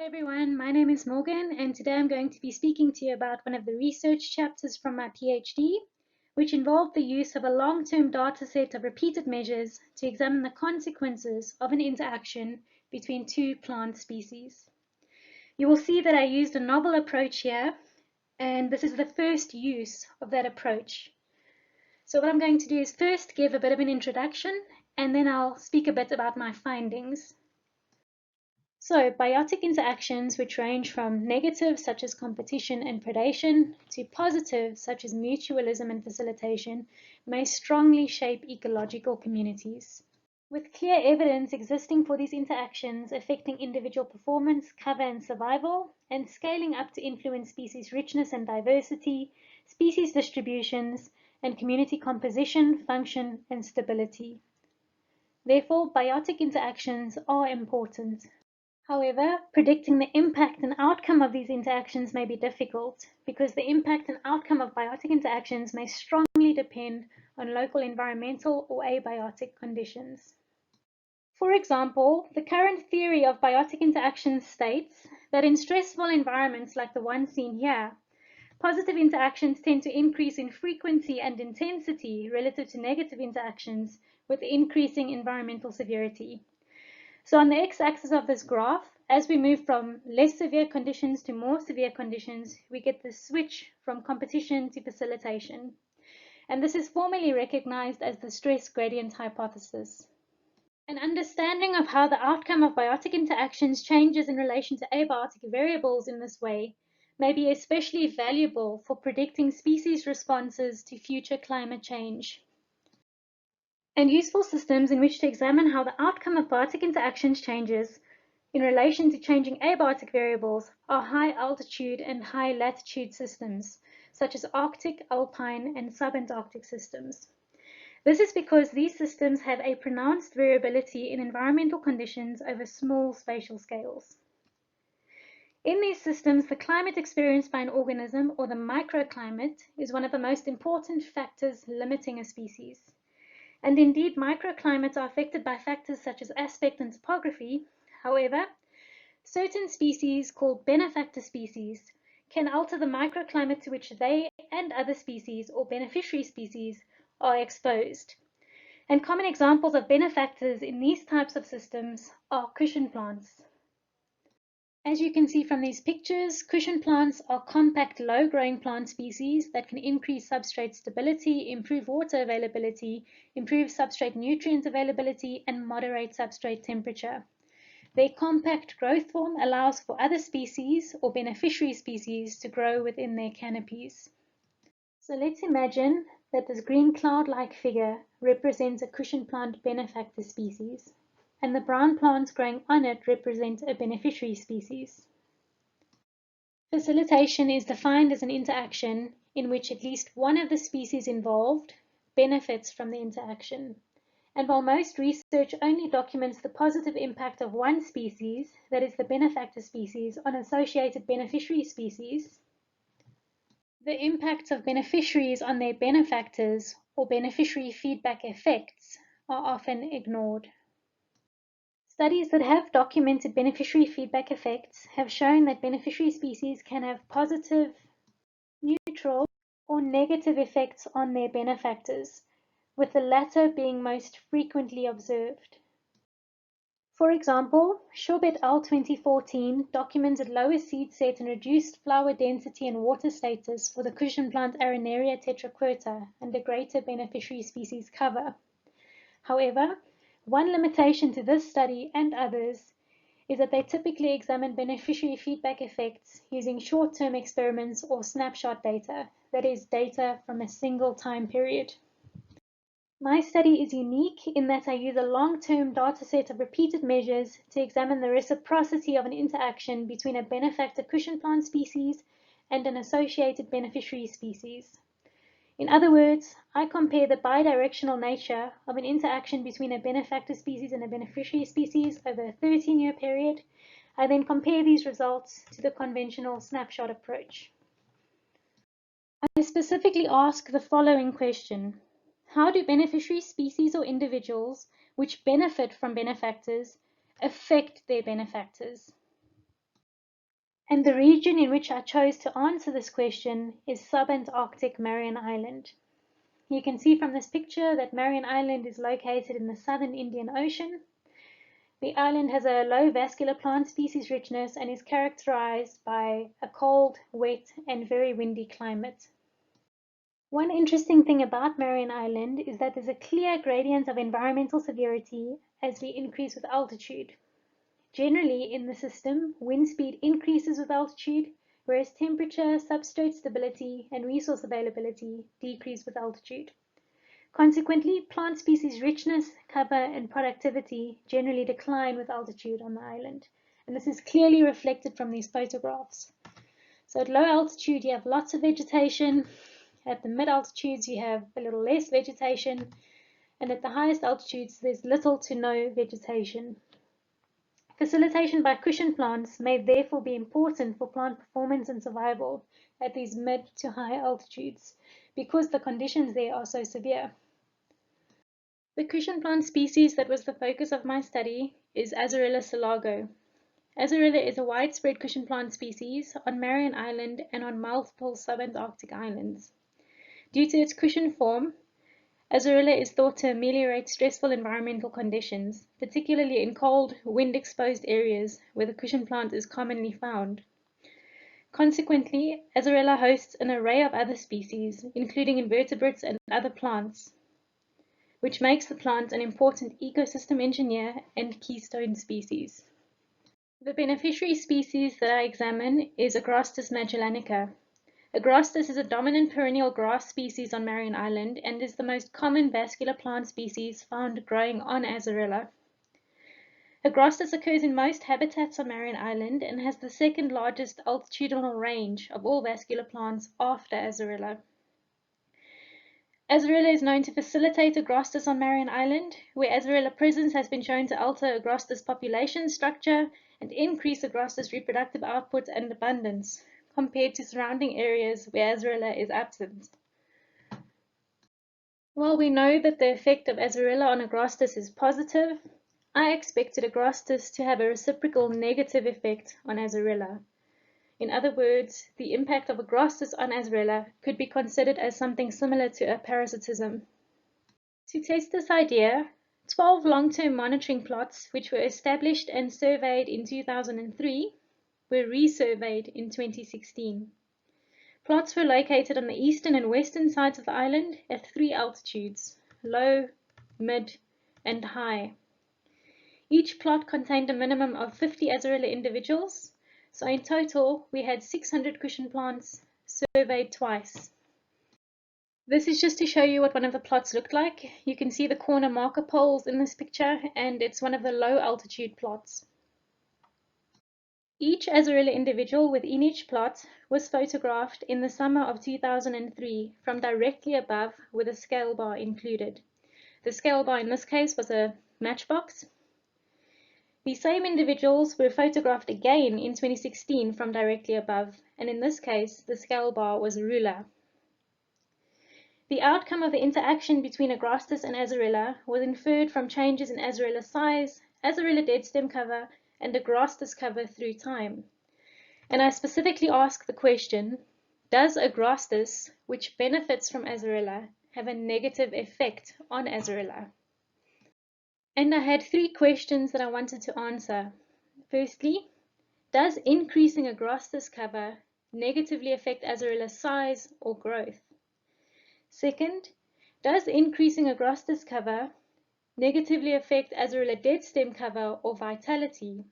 everyone, my name is Morgan and today I'm going to be speaking to you about one of the research chapters from my PhD, which involved the use of a long-term data set of repeated measures to examine the consequences of an interaction between two plant species. You will see that I used a novel approach here, and this is the first use of that approach. So what I'm going to do is first give a bit of an introduction, and then I'll speak a bit about my findings. So, biotic interactions, which range from negative, such as competition and predation, to positive, such as mutualism and facilitation, may strongly shape ecological communities. With clear evidence existing for these interactions affecting individual performance, cover and survival, and scaling up to influence species richness and diversity, species distributions, and community composition, function, and stability. Therefore, biotic interactions are important. However, predicting the impact and outcome of these interactions may be difficult because the impact and outcome of biotic interactions may strongly depend on local environmental or abiotic conditions. For example, the current theory of biotic interactions states that in stressful environments like the one seen here, positive interactions tend to increase in frequency and intensity relative to negative interactions with increasing environmental severity. So on the x-axis of this graph, as we move from less severe conditions to more severe conditions, we get the switch from competition to facilitation. And this is formally recognized as the stress gradient hypothesis. An understanding of how the outcome of biotic interactions changes in relation to abiotic variables in this way may be especially valuable for predicting species responses to future climate change. And useful systems in which to examine how the outcome of biotic interactions changes in relation to changing abiotic variables are high altitude and high latitude systems, such as Arctic, Alpine, and sub-Antarctic systems. This is because these systems have a pronounced variability in environmental conditions over small spatial scales. In these systems, the climate experienced by an organism, or the microclimate, is one of the most important factors limiting a species. And indeed, microclimates are affected by factors such as aspect and topography. However, certain species, called benefactor species, can alter the microclimate to which they and other species, or beneficiary species, are exposed. And common examples of benefactors in these types of systems are cushion plants. As you can see from these pictures, cushion plants are compact, low-growing plant species that can increase substrate stability, improve water availability, improve substrate nutrient availability, and moderate substrate temperature. Their compact growth form allows for other species or beneficiary species to grow within their canopies. So let's imagine that this green cloud-like figure represents a cushion plant benefactor species, and the brown plants growing on it represent a beneficiary species. Facilitation is defined as an interaction in which at least one of the species involved benefits from the interaction. And while most research only documents the positive impact of one species, that is the benefactor species, on associated beneficiary species, the impacts of beneficiaries on their benefactors or beneficiary feedback effects are often ignored. Studies that have documented beneficiary feedback effects have shown that beneficiary species can have positive, neutral, or negative effects on their benefactors, with the latter being most frequently observed. For example, Shub et al. 2014 documented lower seed set and reduced flower density and water status for the cushion plant Arenaria tetraquarta and a greater beneficiary species cover. However, one limitation to this study and others is that they typically examine beneficiary feedback effects using short-term experiments or snapshot data, that is, data from a single time period. My study is unique in that I use a long-term data set of repeated measures to examine the reciprocity of an interaction between a benefactor cushion plant species and an associated beneficiary species. In other words, I compare the bidirectional nature of an interaction between a benefactor species and a beneficiary species over a 13-year period. I then compare these results to the conventional snapshot approach. I specifically ask the following question: how do beneficiary species or individuals which benefit from benefactors affect their benefactors? And the region in which I chose to answer this question is sub-Antarctic Marion Island. You can see from this picture that Marion Island is located in the southern Indian Ocean. The island has a low vascular plant species richness and is characterized by a cold, wet, and very windy climate. One interesting thing about Marion Island is that there's a clear gradient of environmental severity as we increase with altitude. Generally, in the system, wind speed increases with altitude, whereas temperature, substrate stability, and resource availability decrease with altitude. Consequently, plant species richness, cover, and productivity generally decline with altitude on the island, and this is clearly reflected from these photographs. So at low altitude, you have lots of vegetation. At the mid-altitudes, you have a little less vegetation, and at the highest altitudes, there's little to no vegetation. Facilitation by cushion plants may therefore be important for plant performance and survival at these mid to high altitudes because the conditions there are so severe. The cushion plant species that was the focus of my study is Azorella selago. Azorella is a widespread cushion plant species on Marion Island and on multiple sub-Antarctic islands. Due to its cushion form, Azorella is thought to ameliorate stressful environmental conditions, particularly in cold, wind-exposed areas where the cushion plant is commonly found. Consequently, Azorella hosts an array of other species, including invertebrates and other plants, which makes the plant an important ecosystem engineer and keystone species. The beneficiary species that I examine is Agrostis magellanica. Agrostis is a dominant perennial grass species on Marion Island and is the most common vascular plant species found growing on Azorella. Agrostis occurs in most habitats on Marion Island and has the second largest altitudinal range of all vascular plants after Azorella. Azorella is known to facilitate Agrostis on Marion Island, where Azorella presence has been shown to alter Agrostis population structure and increase Agrostis reproductive output and abundance, compared to surrounding areas where Azorella is absent. While we know that the effect of Azorella on Agrostis is positive, I expected Agrostis to have a reciprocal negative effect on Azorella. In other words, the impact of Agrostis on Azorella could be considered as something similar to a parasitism. To test this idea, 12 long-term monitoring plots, which were established and surveyed in 2003, were resurveyed in 2016. Plots were located on the eastern and western sides of the island at 3 altitudes, low, mid, and high. Each plot contained a minimum of 50 Azorella individuals, so in total we had 600 cushion plants surveyed twice. This is just to show you what one of the plots looked like. You can see the corner marker poles in this picture, and it's one of the low altitude plots. Each Azorella individual within each plot was photographed in the summer of 2003 from directly above with a scale bar included. The scale bar in this case was a matchbox. The same individuals were photographed again in 2016 from directly above, and in this case the scale bar was a ruler. The outcome of the interaction between Agrostis and Azorella was inferred from changes in Azorella size, Azorella dead stem cover, and Agrostis cover through time. And I specifically ask the question, does Agrostis, which benefits from Azorella, have a negative effect on Azorella? And I had 3 questions that I wanted to answer. Firstly, does increasing Agrostis cover negatively affect Azorella's size or growth? Second, does increasing Agrostis cover negatively affect Azorella dead stem cover or vitality?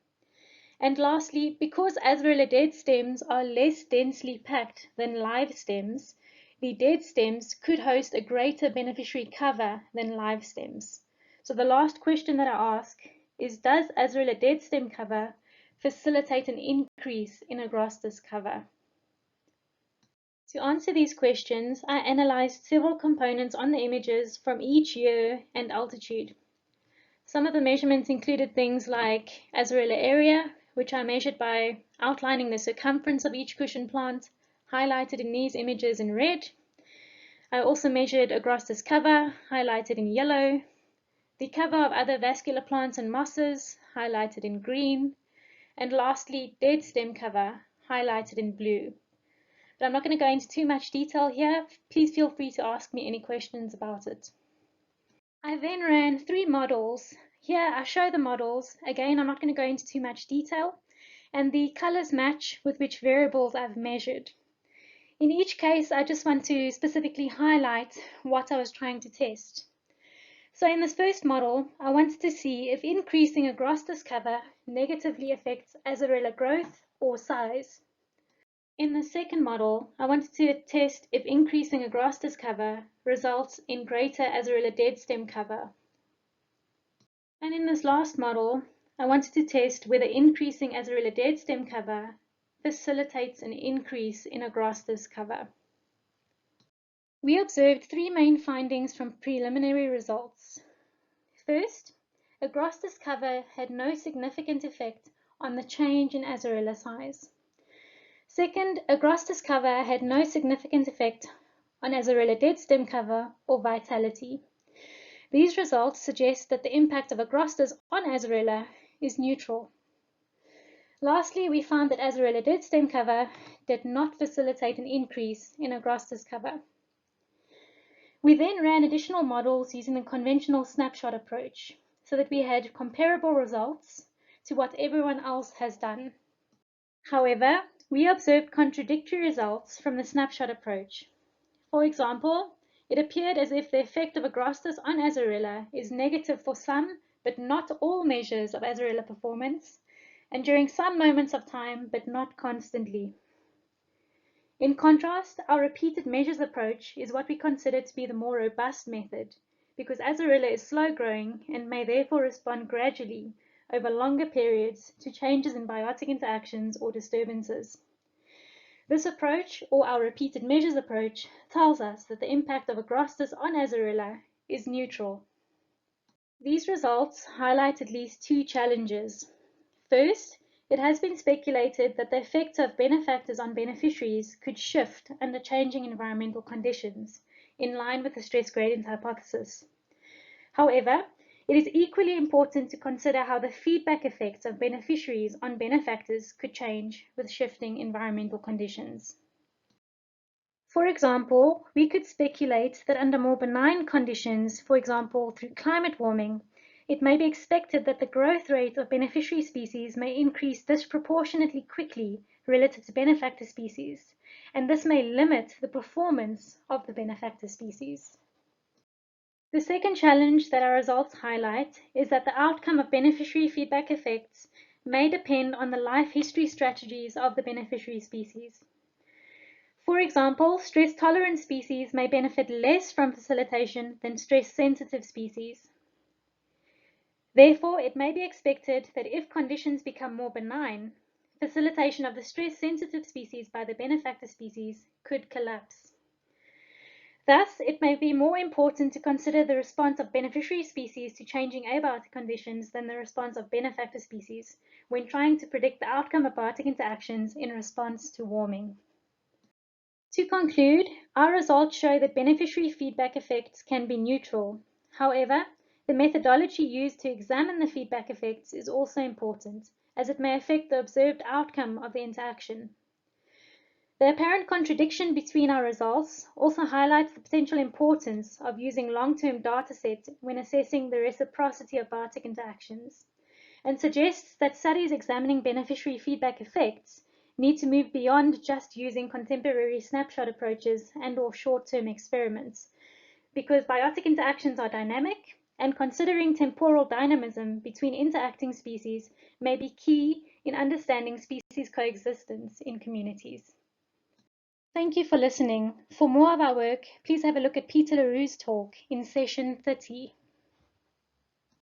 And lastly, because Azorella dead stems are less densely packed than live stems, the dead stems could host a greater beneficiary cover than live stems. So the last question that I ask is, does Azorella dead stem cover facilitate an increase in Agrostis cover? To answer these questions, I analyzed several components on the images from each year and altitude. Some of the measurements included things like Azorella area, which I measured by outlining the circumference of each cushion plant, highlighted in these images in red. I also measured Agrostis cover, highlighted in yellow, the cover of other vascular plants and mosses, highlighted in green, and lastly, dead stem cover, highlighted in blue. But I'm not going to go into too much detail here. Please feel free to ask me any questions about it. I then ran 3 models. Here I show the models. Again, I'm not going to go into too much detail. And the colors match with which variables I've measured. In each case, I just want to specifically highlight what I was trying to test. So in this first model, I wanted to see if increasing agrostis cover negatively affects azarella growth or size. In the second model, I wanted to test if increasing agrostis cover results in greater azarella dead stem cover. And in this last model, I wanted to test whether increasing azarella dead stem cover facilitates an increase in agrostis cover. We observed 3 main findings from preliminary results. First, agrostis cover had no significant effect on the change in azarella size. Second, agrostis cover had no significant effect on azarella dead stem cover or vitality. These results suggest that the impact of agrostis on azarella is neutral. Lastly, we found that azarella dead stem cover did not facilitate an increase in agrostis cover. We then ran additional models using the conventional snapshot approach so that we had comparable results to what everyone else has done. However, we observed contradictory results from the snapshot approach. For example, it appeared as if the effect of agrostis on azarella is negative for some but not all measures of azarella performance, and during some moments of time but not constantly. In contrast, our repeated measures approach is what we consider to be the more robust method, because azarella is slow growing and may therefore respond gradually over longer periods to changes in biotic interactions or disturbances. This approach, or our repeated measures approach, tells us that the impact of agrostis on azarella is neutral. These results highlight at least 2 challenges. First, it has been speculated that the effect of benefactors on beneficiaries could shift under changing environmental conditions, in line with the stress gradient hypothesis. However, it is equally important to consider how the feedback effects of beneficiaries on benefactors could change with shifting environmental conditions. For example, we could speculate that under more benign conditions, for example through climate warming, it may be expected that the growth rate of beneficiary species may increase disproportionately quickly relative to benefactor species, and this may limit the performance of the benefactor species. The second challenge that our results highlight is that the outcome of beneficiary feedback effects may depend on the life history strategies of the beneficiary species. For example, stress-tolerant species may benefit less from facilitation than stress-sensitive species. Therefore, it may be expected that if conditions become more benign, facilitation of the stress-sensitive species by the benefactor species could collapse. Thus, it may be more important to consider the response of beneficiary species to changing abiotic conditions than the response of benefactor species when trying to predict the outcome of biotic interactions in response to warming. To conclude, our results show that beneficiary feedback effects can be neutral. However, the methodology used to examine the feedback effects is also important, as it may affect the observed outcome of the interaction. The apparent contradiction between our results also highlights the potential importance of using long-term datasets when assessing the reciprocity of biotic interactions, and suggests that studies examining beneficiary feedback effects need to move beyond just using contemporary snapshot approaches and/or short-term experiments, because biotic interactions are dynamic, and considering temporal dynamism between interacting species may be key in understanding species coexistence in communities. Thank you for listening. For more of our work, please have a look at Peter LaRue's talk in session 30.